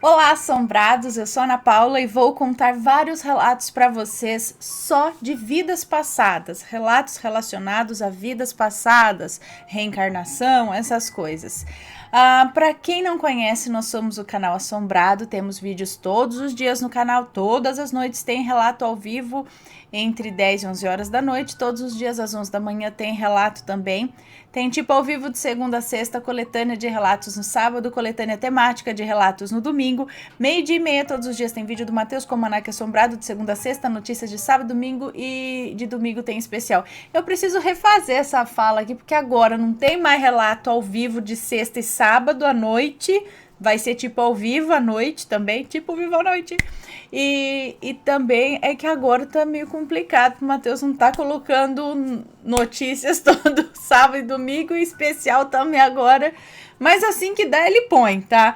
Olá, assombrados! Eu sou a Ana Paula e vou contar vários relatos para vocês só de vidas passadas, relatos relacionados a vidas passadas, reencarnação, essas coisas. Para quem não conhece, nós somos o canal Assombrado, temos vídeos todos os dias no canal, todas as noites tem relato ao vivo entre 10 e 11 horas da noite, todos os dias às 11 da manhã tem relato também. Tem tipo ao vivo de segunda a sexta, coletânea de relatos no sábado, coletânea temática de relatos no domingo, 12:30 todos os dias tem vídeo do Matheus com o Almanaque Assombrado de segunda a sexta, notícias de sábado, domingo e de domingo tem especial. Eu preciso refazer essa fala aqui porque agora não tem mais relato ao vivo de sexta e sábado à noite, vai ser tipo ao vivo à noite também, tipo ao vivo à noite. E também é que agora tá meio complicado, o Matheus não tá colocando notícias todo sábado e domingo, e especial também agora, mas assim que dá ele põe, tá?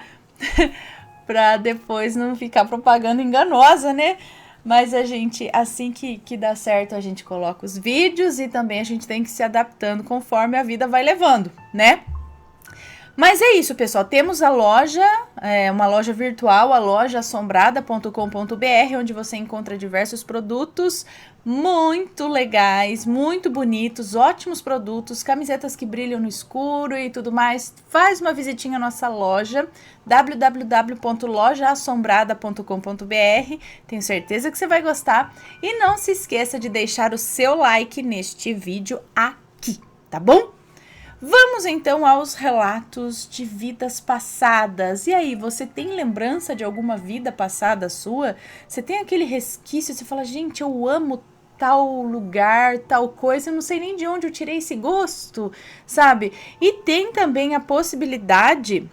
Pra depois não ficar propaganda enganosa, né? Mas a gente, assim que dá certo, a gente coloca os vídeos e também a gente tem que ir se adaptando conforme a vida vai levando, né? Mas é isso, pessoal. Temos a loja, uma loja virtual, a loja assombrada.com.br, onde você encontra diversos produtos muito legais, muito bonitos, ótimos produtos, camisetas que brilham no escuro e tudo mais. Faz uma visitinha à nossa loja, www.lojaassombrada.com.br. Tenho certeza que você vai gostar. E não se esqueça de deixar o seu like neste vídeo aqui, tá bom? Vamos então aos relatos de vidas passadas. E aí, você tem lembrança de alguma vida passada sua? Você tem aquele resquício, você fala, gente, eu amo tal lugar, tal coisa, eu não sei nem de onde eu tirei esse gosto, sabe? E tem também a possibilidade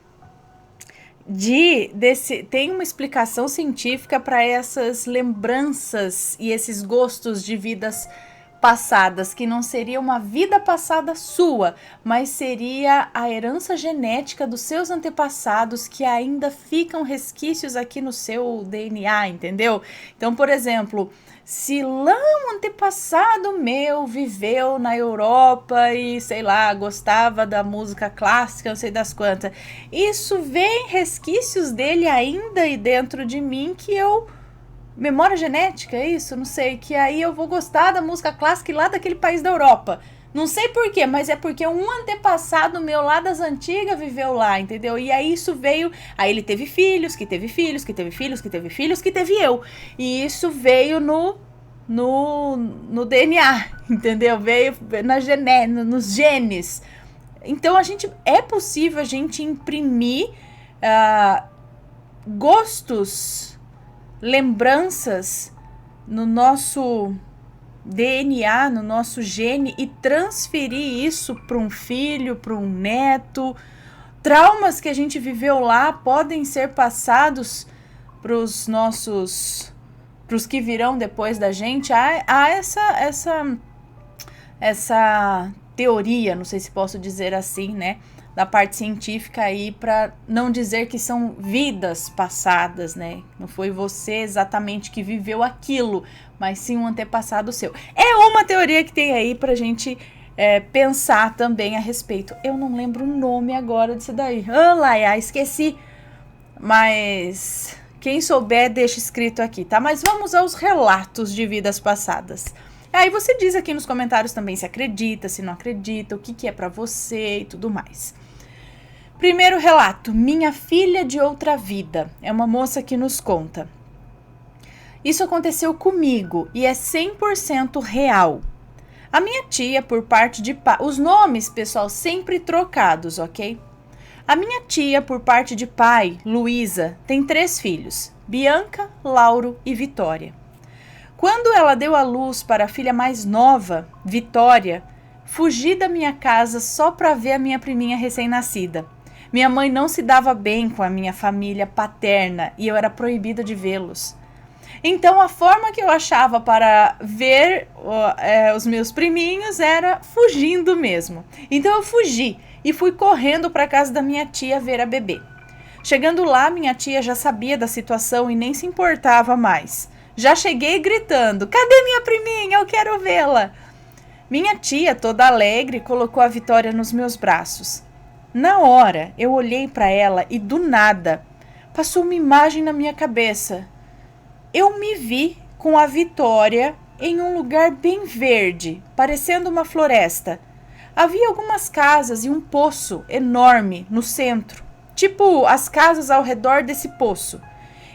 tem uma explicação científica para essas lembranças e esses gostos de vidas passadas, que não seria uma vida passada sua, mas seria a herança genética dos seus antepassados que ainda ficam resquícios aqui no seu DNA, entendeu? Então, por exemplo, se lá um antepassado meu viveu na Europa e, sei lá, gostava da música clássica, não sei das quantas, isso vem resquícios dele ainda e dentro de mim que eu... Memória genética, é isso? Não sei. Que aí eu vou gostar da música clássica lá daquele país da Europa. Não sei porquê, mas é porque um antepassado meu lá das antigas viveu lá, entendeu? E aí isso veio... Aí ele teve filhos, que teve filhos, que teve filhos, que teve filhos, que teve eu. E isso veio no DNA, entendeu? Veio nos genes. Então é possível a gente imprimir gostos, lembranças no nosso DNA, no nosso gene e transferir isso para um filho, para um neto. Traumas que a gente viveu lá podem ser passados para os que virão depois da gente. Há essa teoria, não sei se posso dizer assim, né? Da parte científica aí, para não dizer que são vidas passadas, né? Não foi você exatamente que viveu aquilo, mas sim um antepassado seu. É uma teoria que tem aí pra gente pensar também a respeito. Eu não lembro o nome agora disso daí. Lá, esqueci. Mas quem souber, deixa escrito aqui, tá? Mas vamos aos relatos de vidas passadas. Aí você diz aqui nos comentários também se acredita, se não acredita, o que é pra você e tudo mais. Primeiro relato, minha filha de outra vida. É uma moça que nos conta. Isso aconteceu comigo e é 100% real. A minha tia, por parte de pai... Os nomes, pessoal, sempre trocados, ok? A minha tia, por parte de pai, Luísa, tem 3 filhos. Bianca, Lauro e Vitória. Quando ela deu à luz para a filha mais nova, Vitória, fugi da minha casa só para ver a minha priminha recém-nascida. Minha mãe não se dava bem com a minha família paterna e eu era proibida de vê-los. Então a forma que eu achava para ver os meus priminhos era fugindo mesmo. Então eu fugi e fui correndo para a casa da minha tia ver a bebê. Chegando lá, minha tia já sabia da situação e nem se importava mais. Já cheguei gritando, cadê minha priminha? Eu quero vê-la. Minha tia, toda alegre, colocou a Vitória nos meus braços. Na hora, eu olhei para ela e do nada, passou uma imagem na minha cabeça. Eu me vi com a Vitória em um lugar bem verde, parecendo uma floresta. Havia algumas casas e um poço enorme no centro, tipo as casas ao redor desse poço.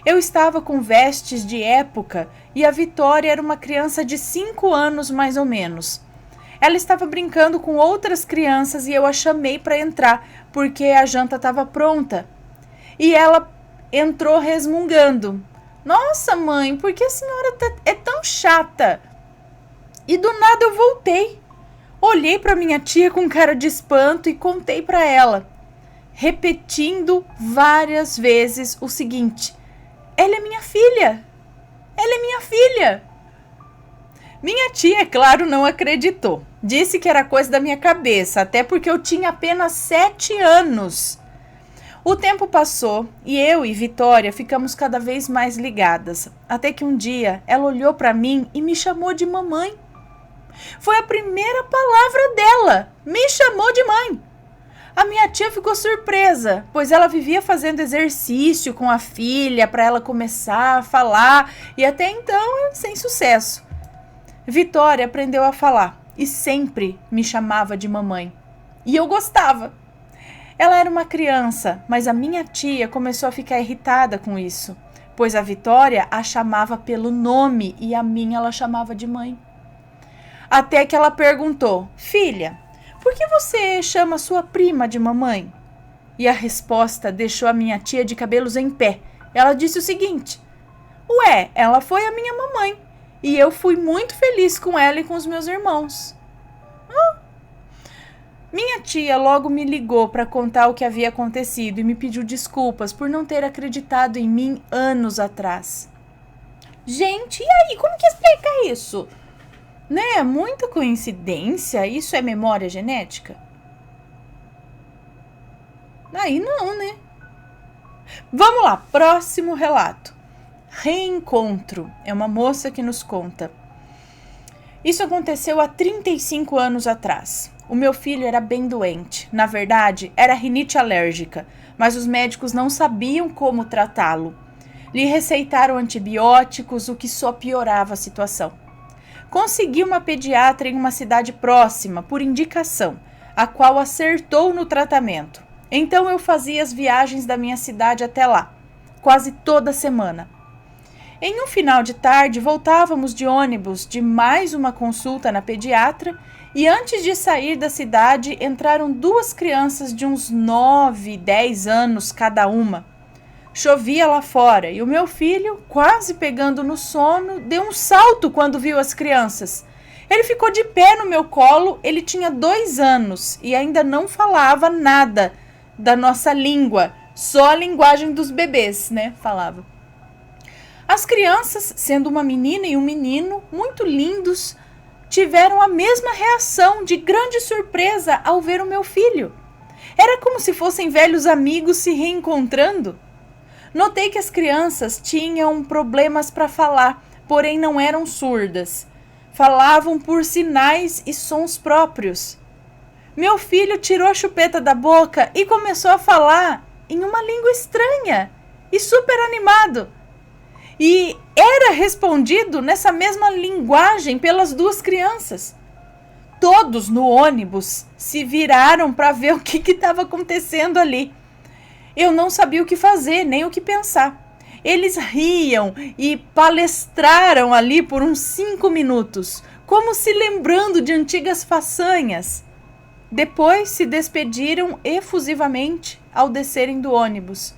Eu estava com vestes de época e a Vitória era uma criança de 5 anos mais ou menos. Ela estava brincando com outras crianças e eu a chamei para entrar, porque a janta estava pronta. E ela entrou resmungando. Nossa, mãe, por que a senhora é tão chata? E do nada eu voltei. Olhei para minha tia com cara de espanto e contei para ela, repetindo várias vezes o seguinte: ela é minha filha! Ela é minha filha! Minha tia, é claro, não acreditou. Disse que era coisa da minha cabeça, até porque eu tinha apenas 7 anos. O tempo passou e eu e Vitória ficamos cada vez mais ligadas, até que um dia ela olhou para mim e me chamou de mamãe. Foi a primeira palavra dela, me chamou de mãe. A minha tia ficou surpresa, pois ela vivia fazendo exercício com a filha para ela começar a falar e até então sem sucesso. Vitória aprendeu a falar e sempre me chamava de mamãe. E eu gostava. Ela era uma criança, mas a minha tia começou a ficar irritada com isso, pois a Vitória a chamava pelo nome e a minha ela chamava de mãe. Até que ela perguntou: filha, por que você chama sua prima de mamãe? E a resposta deixou a minha tia de cabelos em pé. Ela disse o seguinte: ué, ela foi a minha mamãe e eu fui muito feliz com ela e com os meus irmãos. Minha tia logo me ligou para contar o que havia acontecido e me pediu desculpas por não ter acreditado em mim anos atrás. Gente, e aí, como que explica isso? Né? Muita coincidência? Isso é memória genética? Aí não, né? Vamos lá, próximo relato. Reencontro. É uma moça que nos conta. Isso aconteceu há 35 anos atrás. O meu filho era bem doente. Na verdade, era rinite alérgica, mas os médicos não sabiam como tratá-lo. Lhe receitaram antibióticos, o que só piorava a situação. Consegui uma pediatra em uma cidade próxima, por indicação, a qual acertou no tratamento. Então eu fazia as viagens da minha cidade até lá, quase toda semana. Em um final de tarde, voltávamos de ônibus de mais uma consulta na pediatra e antes de sair da cidade, entraram 2 crianças de uns 9, 10 anos cada uma. Chovia lá fora e o meu filho, quase pegando no sono, deu um salto quando viu as crianças. Ele ficou de pé no meu colo, ele tinha 2 anos e ainda não falava nada da nossa língua, só a linguagem dos bebês, né? Falava. As crianças, sendo uma menina e um menino, muito lindos, tiveram a mesma reação de grande surpresa ao ver o meu filho. Era como se fossem velhos amigos se reencontrando. Notei que as crianças tinham problemas para falar, porém não eram surdas. Falavam por sinais e sons próprios. Meu filho tirou a chupeta da boca e começou a falar em uma língua estranha e super animado. E era respondido nessa mesma linguagem pelas 2 crianças. Todos no ônibus se viraram para ver o que estava acontecendo ali. Eu não sabia o que fazer, nem o que pensar. Eles riam e palestraram ali por uns 5 minutos, como se lembrando de antigas façanhas. Depois se despediram efusivamente ao descerem do ônibus.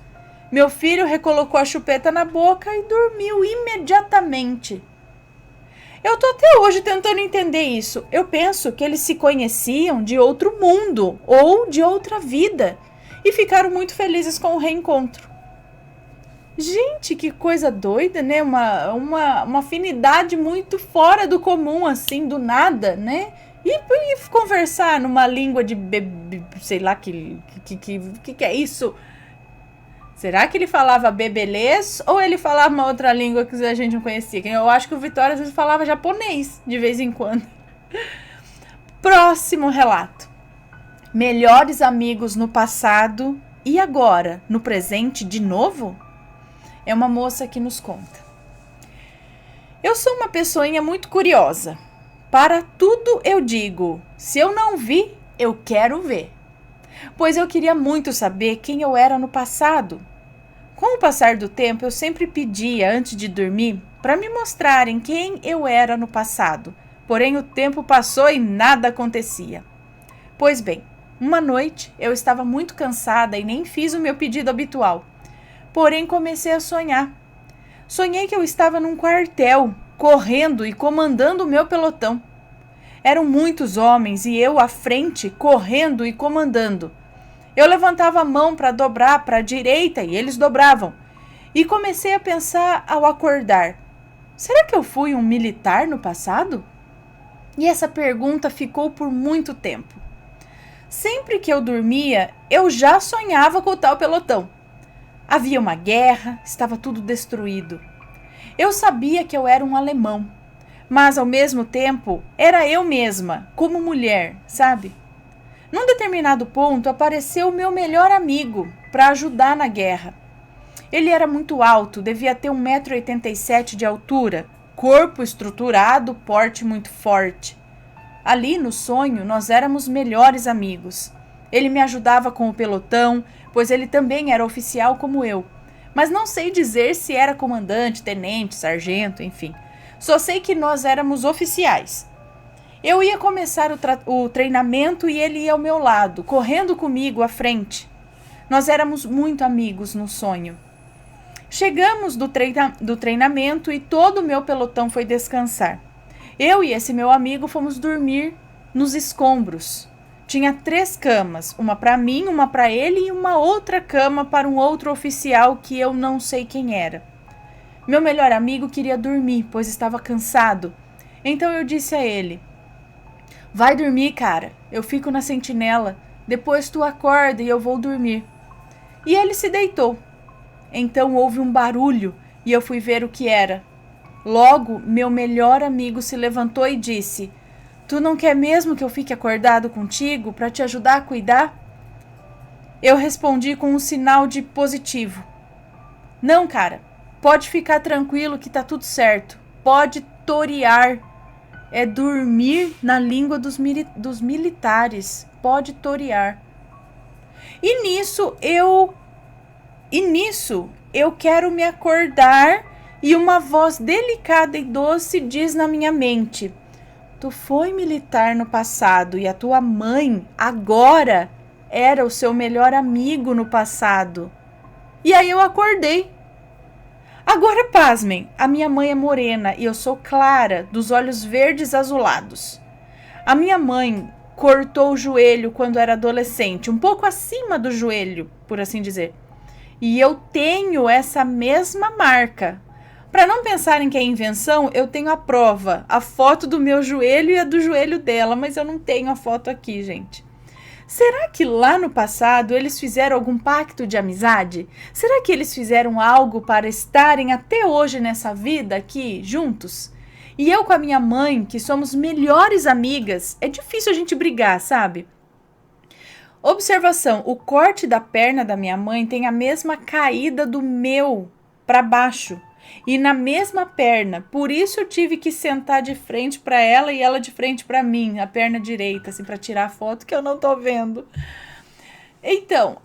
Meu filho recolocou a chupeta na boca e dormiu imediatamente. Eu tô até hoje tentando entender isso. Eu penso que eles se conheciam de outro mundo ou de outra vida e ficaram muito felizes com o reencontro. Gente, que coisa doida, né? Uma afinidade muito fora do comum, assim, do nada, né? E conversar numa língua de sei lá, que é isso? Será que ele falava bebelês ou ele falava uma outra língua que a gente não conhecia? Eu acho que o Vitória às vezes falava japonês, de vez em quando. Próximo relato. Melhores amigos no passado e agora, no presente de novo? É uma moça que nos conta: eu sou uma pessoinha muito curiosa. Para tudo eu digo, se eu não vi, eu quero ver. Pois eu queria muito saber quem eu era no passado. Com o passar do tempo, eu sempre pedia, antes de dormir, para me mostrarem quem eu era no passado. Porém, o tempo passou e nada acontecia. Pois bem, uma noite eu estava muito cansada e nem fiz o meu pedido habitual. Porém, comecei a sonhar. Sonhei que eu estava num quartel, correndo e comandando o meu pelotão. Eram muitos homens e eu à frente, correndo e comandando. Eu levantava a mão para dobrar para a direita e eles dobravam. E comecei a pensar ao acordar: será que eu fui um militar no passado? E essa pergunta ficou por muito tempo. Sempre que eu dormia, eu já sonhava com o tal pelotão. Havia uma guerra, estava tudo destruído. Eu sabia que eu era um alemão, mas ao mesmo tempo era eu mesma, como mulher, sabe? Num determinado ponto apareceu o meu melhor amigo para ajudar na guerra. Ele era muito alto, devia ter 1,87 m de altura, corpo estruturado, porte muito forte. Ali no sonho nós éramos melhores amigos. Ele me ajudava com o pelotão, pois ele também era oficial como eu. Mas não sei dizer se era comandante, tenente, sargento, enfim. Só sei que nós éramos oficiais. Eu ia começar o treinamento e ele ia ao meu lado, correndo comigo à frente. Nós éramos muito amigos no sonho. Chegamos do treinamento e todo o meu pelotão foi descansar. Eu e esse meu amigo fomos dormir nos escombros. Tinha 3 camas, uma para mim, uma para ele e uma outra cama para um outro oficial que eu não sei quem era. Meu melhor amigo queria dormir, pois estava cansado. Então eu disse a ele: vai dormir, cara, eu fico na sentinela, depois tu acorda e eu vou dormir. E ele se deitou. Então houve um barulho e eu fui ver o que era. Logo, meu melhor amigo se levantou e disse: tu não quer mesmo que eu fique acordado contigo para te ajudar a cuidar? Eu respondi com um sinal de positivo: não, cara, pode ficar tranquilo que tá tudo certo. Pode torear. É dormir na língua dos militares. Pode torear. E nisso eu quero me acordar e uma voz delicada e doce diz na minha mente: tu foi militar no passado e a tua mãe agora era o seu melhor amigo no passado. E aí eu acordei. Agora pasmem, a minha mãe é morena e eu sou clara, dos olhos verdes azulados. A minha mãe cortou o joelho quando era adolescente, um pouco acima do joelho, por assim dizer. E eu tenho essa mesma marca. Para não pensarem que é invenção, eu tenho a prova, a foto do meu joelho e a do joelho dela, mas eu não tenho a foto aqui, gente. Será que lá no passado eles fizeram algum pacto de amizade? Será que eles fizeram algo para estarem até hoje nessa vida aqui juntos? E eu com a minha mãe, que somos melhores amigas, é difícil a gente brigar, sabe? Observação: o corte da perna da minha mãe tem a mesma caída do meu para baixo e na mesma perna. Por isso eu tive que sentar de frente para ela e ela de frente para mim, a perna direita, assim, para tirar a foto que eu não tô vendo. Então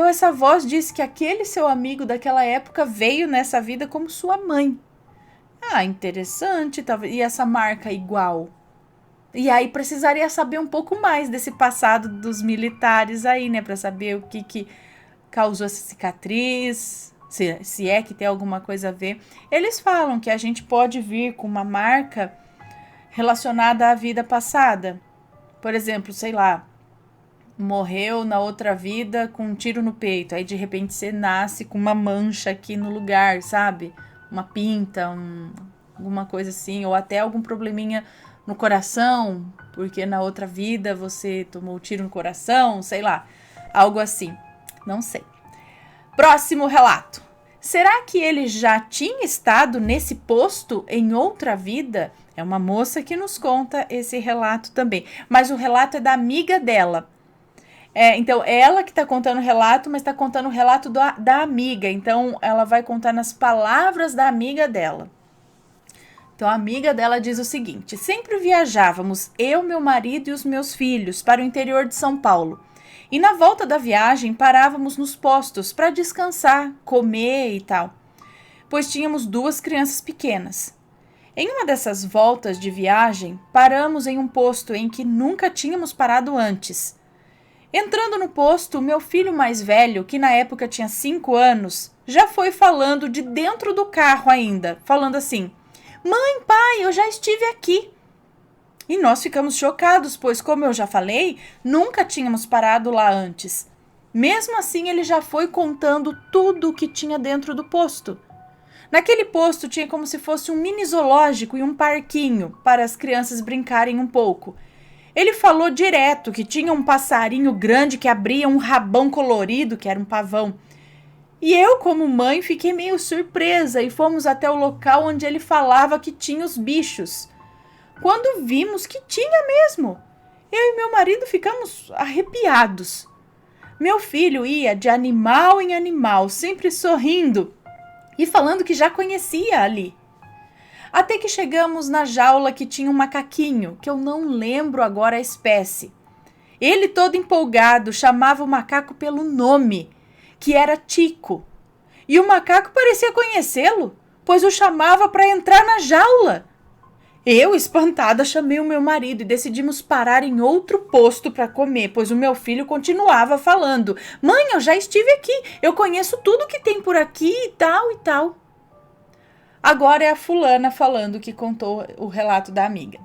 essa voz disse que aquele seu amigo daquela época veio nessa vida como sua mãe. Ah, interessante, talvez. E essa marca igual? E aí precisaria saber um pouco mais desse passado dos militares aí, né? Para saber o que causou essa cicatriz, se é que tem alguma coisa a ver. Eles falam que a gente pode vir com uma marca relacionada à vida passada. Por exemplo, sei lá, morreu na outra vida com um tiro no peito. Aí de repente você nasce com uma mancha aqui no lugar, sabe? Uma pinta, alguma coisa assim. Ou até algum probleminha no coração, porque na outra vida você tomou tiro no coração, sei lá, algo assim, não sei. Próximo relato. Será que ele já tinha estado nesse posto em outra vida? É uma moça que nos conta esse relato também, mas o relato é da amiga dela. Então, ela que tá contando o relato, mas tá contando o relato da amiga. Então, ela vai contar nas palavras da amiga dela. Então, a amiga dela diz o seguinte: sempre viajávamos, eu, meu marido e os meus filhos, para o interior de São Paulo. E na volta da viagem, parávamos nos postos para descansar, comer e tal, pois tínhamos 2 crianças pequenas. Em uma dessas voltas de viagem, paramos em um posto em que nunca tínhamos parado antes. Entrando no posto, meu filho mais velho, que na época tinha 5 anos, já foi falando de dentro do carro ainda, falando assim: Mãe, pai, eu já estive aqui. E nós ficamos chocados, pois, como eu já falei, nunca tínhamos parado lá antes. Mesmo assim, ele já foi contando tudo o que tinha dentro do posto. Naquele posto tinha como se fosse um mini zoológico e um parquinho para as crianças brincarem um pouco. Ele falou direto que tinha um passarinho grande que abria um rabão colorido, que era um pavão. E eu, como mãe, fiquei meio surpresa e fomos até o local onde ele falava que tinha os bichos. Quando vimos que tinha mesmo, eu e meu marido ficamos arrepiados. Meu filho ia de animal em animal, sempre sorrindo e falando que já conhecia ali. Até que chegamos na jaula que tinha um macaquinho, que eu não lembro agora a espécie. Ele, todo empolgado, chamava o macaco pelo nome, que era Tico. E o macaco parecia conhecê-lo, pois o chamava para entrar na jaula. Eu, espantada, chamei o meu marido e decidimos parar em outro posto para comer, pois o meu filho continuava falando: Mãe, eu já estive aqui, eu conheço tudo que tem por aqui e tal e tal. Agora é a fulana falando que contou o relato da amiga.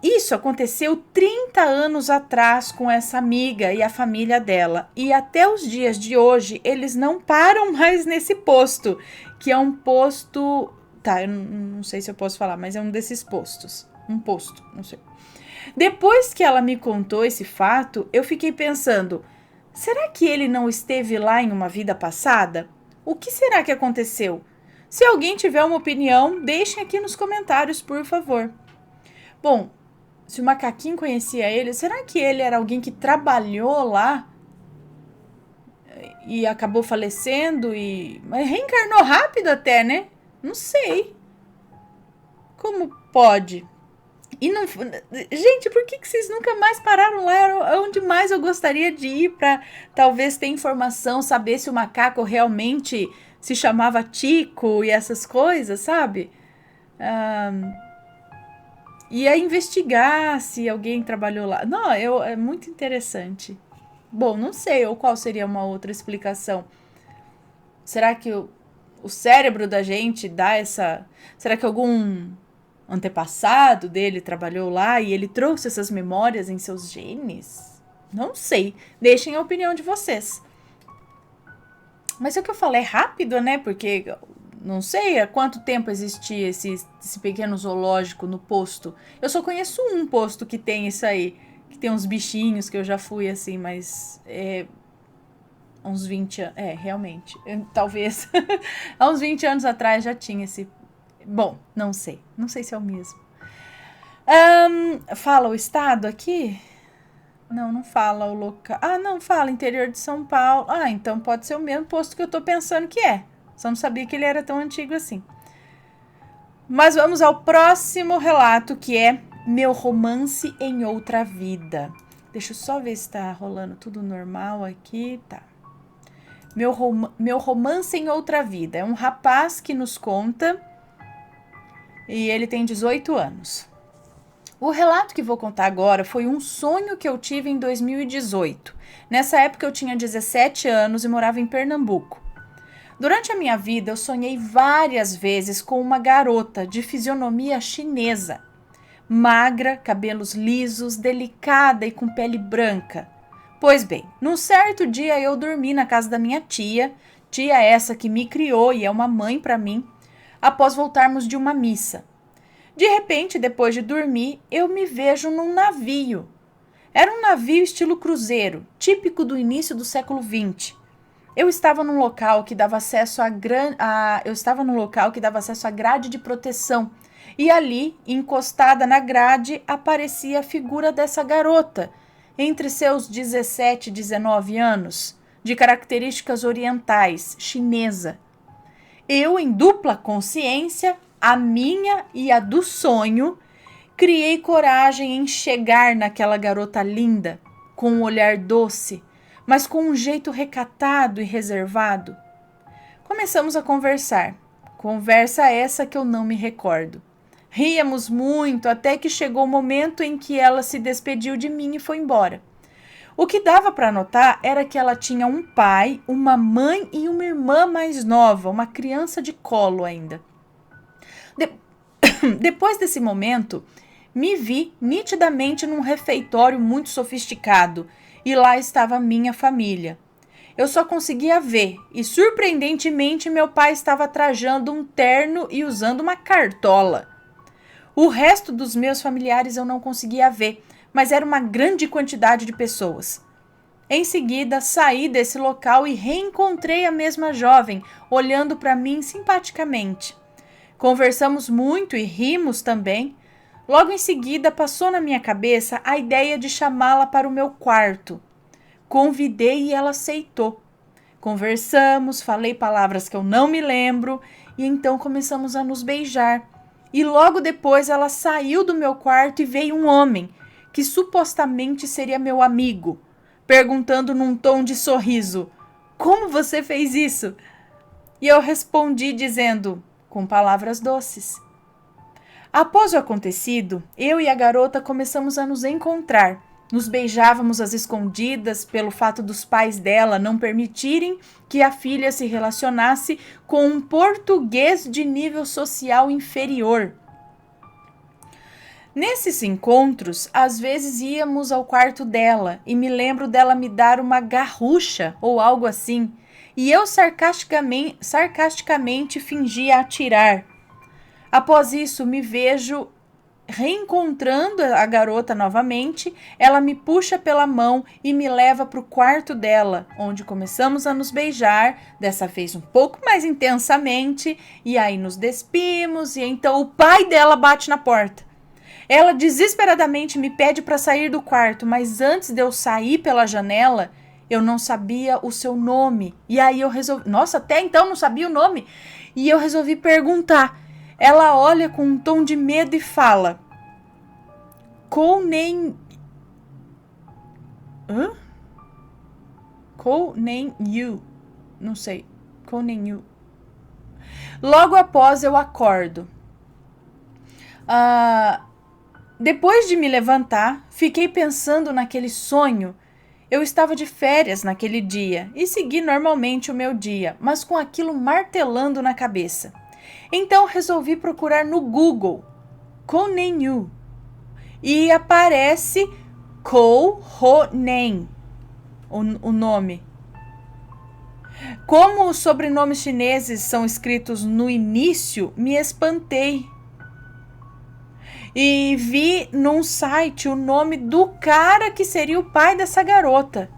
Isso aconteceu 30 anos atrás com essa amiga e a família dela. E até os dias de hoje, eles não param mais nesse posto, que é um posto... Tá, eu não sei se eu posso falar, mas é um desses postos. Um posto, não sei. Depois que ela me contou esse fato, eu fiquei pensando, será que ele não esteve lá em uma vida passada? O que será que aconteceu? Se alguém tiver uma opinião, deixem aqui nos comentários, por favor. Bom, se o macaquinho conhecia ele, será que ele era alguém que trabalhou lá e acabou falecendo e reencarnou rápido até, né? Não sei. Como pode? E não, gente, por que vocês nunca mais pararam lá? Era onde mais eu gostaria de ir para talvez ter informação, saber se o macaco realmente se chamava Tico e essas coisas, sabe? Ia investigar se alguém trabalhou lá. Não, é muito interessante. Bom, não sei, ou qual seria uma outra explicação. Será que o cérebro da gente dá essa... Será que algum antepassado dele trabalhou lá e ele trouxe essas memórias em seus genes? Não sei. Deixem a opinião de vocês. Mas é o que eu falei, é rápido, né? Porque não sei há quanto tempo existia esse pequeno zoológico no posto. Eu só conheço um posto que tem isso aí. Que tem uns bichinhos que eu já fui assim, mas... uns 20 anos... realmente. Talvez. Há uns 20 anos atrás já tinha esse... Bom, não sei. Não sei se é o mesmo. Fala o estado aqui? Não fala o local. Não fala interior de São Paulo. Então pode ser o mesmo posto que eu tô pensando que é. Só não sabia que ele era tão antigo assim. Mas vamos ao próximo relato, que é Meu Romance em Outra Vida. Deixa eu só ver se tá rolando tudo normal aqui. Tá. Meu Romance em Outra Vida. É um rapaz que nos conta e ele tem 18 anos. O relato que vou contar agora foi um sonho que eu tive em 2018. Nessa época eu tinha 17 anos e morava em Pernambuco. Durante a minha vida eu sonhei várias vezes com uma garota de fisionomia chinesa. Magra, cabelos lisos, delicada e com pele branca. Pois bem, num certo dia eu dormi na casa da minha tia essa que me criou e é uma mãe para mim, após voltarmos de uma missa. De repente, depois de dormir, eu me vejo num navio. Era um navio estilo cruzeiro, típico do início do século XX. Eu estava num local que dava acesso à grade de proteção. E ali, encostada na grade, aparecia a figura dessa garota. entre seus 17 e 19 anos, de características orientais, chinesa. Eu, em dupla consciência, a minha e a do sonho, criei coragem em chegar naquela garota linda, com um olhar doce, mas com um jeito recatado e reservado. Começamos a conversar. Conversa essa que eu não me recordo. Ríamos muito até que chegou o momento em que ela se despediu de mim e foi embora. O que dava para notar era que ela tinha um pai, uma mãe e uma irmã mais nova, uma criança de colo ainda. Depois desse momento, me vi nitidamente num refeitório muito sofisticado e lá estava minha família. Eu só conseguia ver e, surpreendentemente, meu pai estava trajando um terno e usando uma cartola. O resto dos meus familiares eu não conseguia ver, mas era uma grande quantidade de pessoas. Em seguida, saí desse local e reencontrei a mesma jovem, olhando para mim simpaticamente. Conversamos muito e rimos também. Logo em seguida, passou na minha cabeça a ideia de chamá-la para o meu quarto. Convidei e ela aceitou. Conversamos, falei palavras que eu não me lembro e então começamos a nos beijar. E logo depois ela saiu do meu quarto e veio um homem, que supostamente seria meu amigo, perguntando num tom de sorriso: "Como você fez isso?" E eu respondi dizendo, com palavras doces. Após o acontecido, eu e a garota começamos a nos encontrar. Nos beijávamos às escondidas pelo fato dos pais dela não permitirem que a filha se relacionasse com um português de nível social inferior. Nesses encontros, às vezes íamos ao quarto dela e me lembro dela me dar uma garrucha ou algo assim, e eu sarcasticamente fingia atirar. Após isso, me vejo reencontrando a garota novamente, ela me puxa pela mão e me leva para o quarto dela, onde começamos a nos beijar, dessa vez um pouco mais intensamente, e aí nos despimos, e então o pai dela bate na porta. Ela desesperadamente me pede para sair do quarto, mas antes de eu sair pela janela, eu não sabia o seu nome, e aí eu resolvi, nossa, até então não sabia o nome, e eu resolvi perguntar. Ela olha com um tom de medo e fala: Yu. Não sei. Yu. Logo após eu acordo. Depois de me levantar, fiquei pensando naquele sonho. Eu estava de férias naquele dia e segui normalmente o meu dia, mas com aquilo martelando na cabeça. Então resolvi procurar no Google Yu e aparece Ko Ho Nen, o nome. Como os sobrenomes chineses são escritos no início, me espantei e vi num site o nome do cara que seria o pai dessa garota.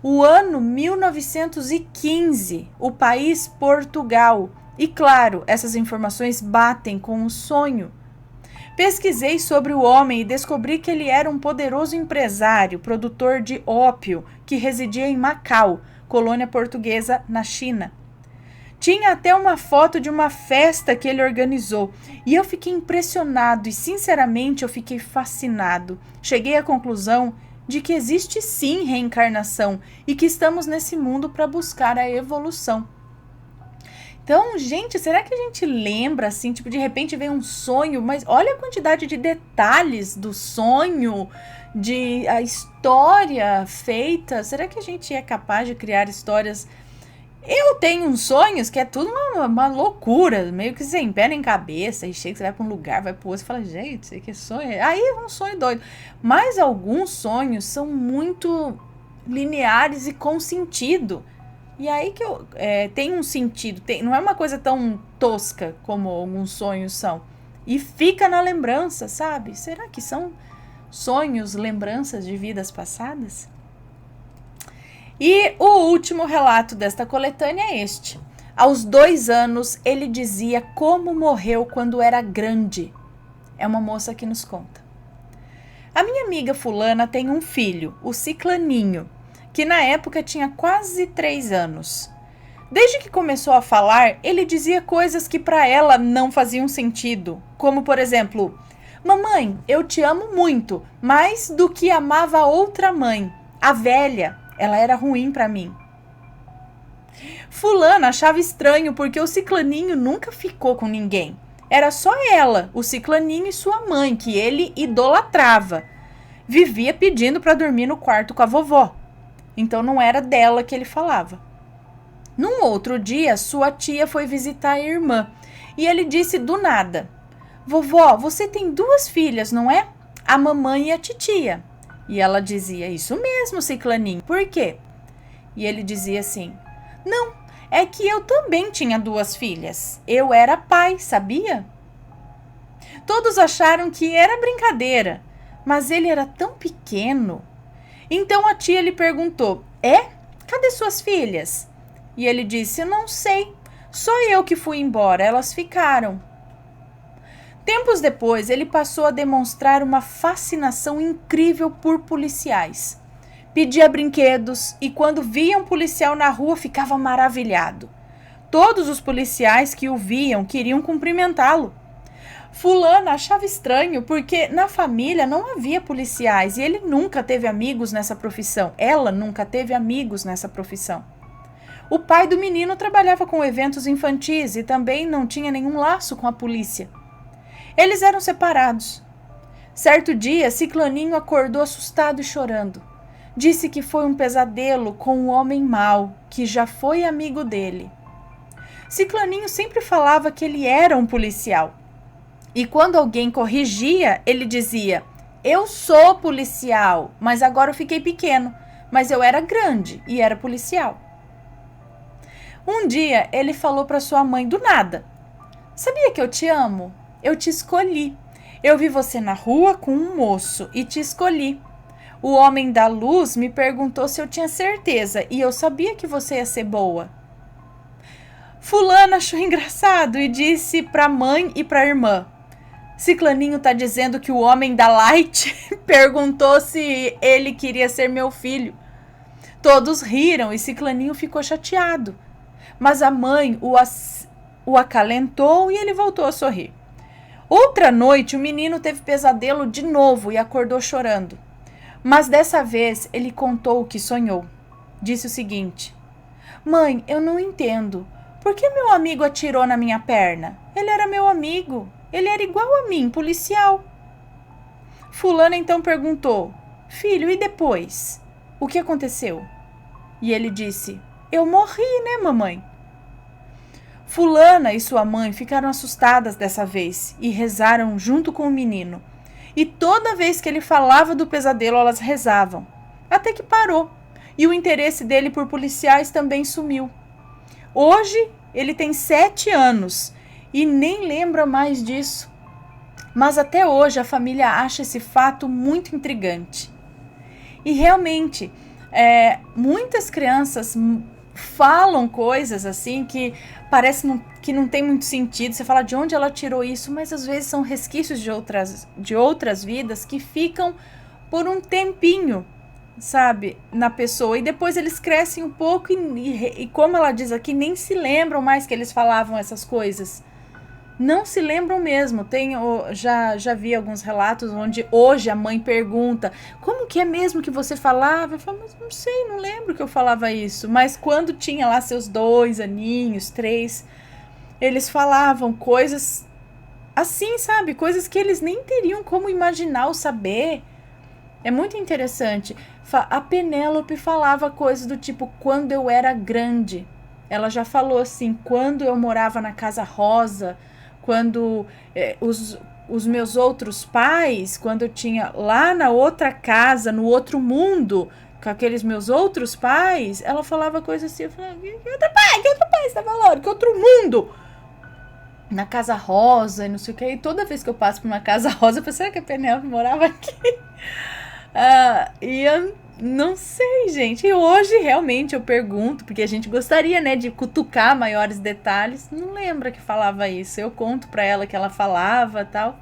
O ano 1915, o país Portugal. E claro, essas informações batem com o sonho. Pesquisei sobre o homem e descobri que ele era um poderoso empresário, produtor de ópio, que residia em Macau, colônia portuguesa na China. Tinha até uma foto de uma festa que ele organizou, e eu fiquei impressionado e, sinceramente, eu fiquei fascinado. Cheguei à conclusão de que existe sim reencarnação e que estamos nesse mundo para buscar a evolução. Então, gente, será que a gente lembra, assim, tipo, de repente vem um sonho, mas olha a quantidade de detalhes do sonho, de a história feita. Será que a gente é capaz de criar histórias? Eu tenho uns sonhos que é tudo uma loucura, meio que sem pé nem cabeça, e chega, você vai para um lugar, vai pro outro, você fala, gente, isso aqui é sonho? Aí é um sonho doido. Mas alguns sonhos são muito lineares e com sentido. E aí que tem um sentido, não é uma coisa tão tosca como alguns sonhos são. E fica na lembrança, sabe? Será que são sonhos, lembranças de vidas passadas? E o último relato desta coletânea é este. Aos 2 anos, ele dizia como morreu quando era grande. É uma moça que nos conta. A minha amiga fulana tem um filho, o Ciclaninho, que na época tinha quase 3 anos. Desde que começou a falar, ele dizia coisas que para ela não faziam sentido, como por exemplo: mamãe, eu te amo muito, mais do que amava a outra mãe, a velha, ela era ruim para mim. Fulana achava estranho porque o Ciclaninho nunca ficou com ninguém. Era só ela, o Ciclaninho e sua mãe, que ele idolatrava. Vivia pedindo para dormir no quarto com a vovó. Então não era dela que ele falava. Num outro dia, sua tia foi visitar a irmã e ele disse do nada: vovó, você tem 2 filhas, não é? A mamãe e a titia. E ela dizia: isso mesmo, Ciclaninho. Por quê? E ele dizia assim: não, é que eu também tinha 2 filhas. Eu era pai, sabia? Todos acharam que era brincadeira, mas ele era tão pequeno. Então a tia lhe perguntou: cadê suas filhas? E ele disse: não sei, só eu que fui embora, elas ficaram. Tempos depois, ele passou a demonstrar uma fascinação incrível por policiais. Pedia brinquedos e quando via um policial na rua ficava maravilhado. Todos os policiais que o viam queriam cumprimentá-lo. Fulana achava estranho porque na família não havia policiais e ele nunca teve amigos nessa profissão. Ela nunca teve amigos nessa profissão. O pai do menino trabalhava com eventos infantis e também não tinha nenhum laço com a polícia. Eles eram separados. Certo dia, Ciclaninho acordou assustado e chorando. Disse que foi um pesadelo com um homem mau, que já foi amigo dele. Ciclaninho sempre falava que ele era um policial. E quando alguém corrigia, ele dizia: eu sou policial, mas agora eu fiquei pequeno, mas eu era grande e era policial. Um dia ele falou para sua mãe do nada: sabia que eu te amo? Eu te escolhi. Eu vi você na rua com um moço e te escolhi. O homem da luz me perguntou se eu tinha certeza e eu sabia que você ia ser boa. Fulana achou engraçado e disse para a mãe e para a irmã: Ciclaninho tá dizendo que o homem da Light perguntou se ele queria ser meu filho. Todos riram e Ciclaninho ficou chateado. Mas a mãe o acalentou e ele voltou a sorrir. Outra noite, o menino teve pesadelo de novo e acordou chorando. Mas dessa vez, ele contou o que sonhou. Disse o seguinte: mãe, eu não entendo. Por que meu amigo atirou na minha perna? Ele era meu amigo. Ele era igual a mim, policial. Fulana então perguntou: filho, e depois? O que aconteceu? E ele disse: eu morri, né, mamãe? Fulana e sua mãe ficaram assustadas dessa vez e rezaram junto com o menino. E toda vez que ele falava do pesadelo, elas rezavam. Até que parou. E o interesse dele por policiais também sumiu. Hoje, ele tem 7 anos e nem lembra mais disso. Mas até hoje a família acha esse fato muito intrigante. E realmente, muitas crianças falam coisas assim que parece que não tem muito sentido. Você fala: de onde ela tirou isso? Mas às vezes são resquícios de outras vidas que ficam por um tempinho, sabe, na pessoa. E depois eles crescem um pouco e como ela diz aqui, nem se lembram mais que eles falavam essas coisas. Não se lembram mesmo. Já vi alguns relatos onde hoje a mãe pergunta: como que é mesmo que você falava? Eu falo: mas não sei, não lembro que eu falava isso. Mas quando tinha lá seus 2 aninhos, 3, eles falavam coisas assim, sabe? Coisas que eles nem teriam como imaginar ou saber. É muito interessante. A Penélope falava coisas do tipo: quando eu era grande. Ela já falou assim: quando eu morava na Casa Rosa, quando os meus outros pais, quando eu tinha lá na outra casa, no outro mundo, com aqueles meus outros pais, ela falava coisas assim. Eu falava: que outro pai você tá falando? Que outro mundo? Na Casa Rosa e não sei o que. E toda vez que eu passo por uma Casa Rosa, eu penso: será que a Penélope morava aqui? E eu não sei, gente. E hoje realmente eu pergunto, porque a gente gostaria, né, de cutucar maiores detalhes. Não lembra que falava isso. Eu conto pra ela que ela falava e tal,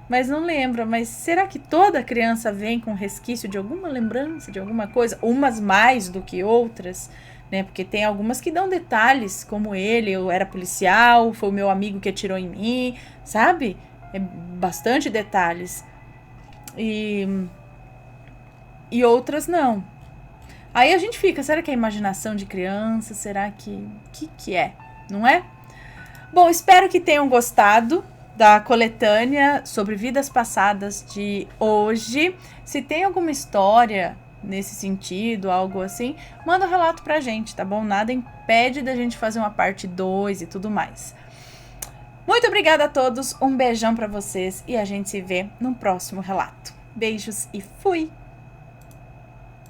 mas não lembra. Mas será que toda criança vem com resquício de alguma lembrança, de alguma coisa? Umas mais do que outras, né? Porque tem algumas que dão detalhes, como ele, eu era policial, foi o meu amigo que atirou em mim, sabe? É bastante detalhes. E outras não. Aí a gente fica, será que é imaginação de criança? Será que é? Não é? Bom, espero que tenham gostado da coletânea sobre vidas passadas de hoje. Se tem alguma história nesse sentido, algo assim, manda um relato pra gente, tá bom? Nada impede da gente fazer uma parte 2 e tudo mais. Muito obrigada a todos, um beijão pra vocês e a gente se vê no próximo relato. Beijos e fui!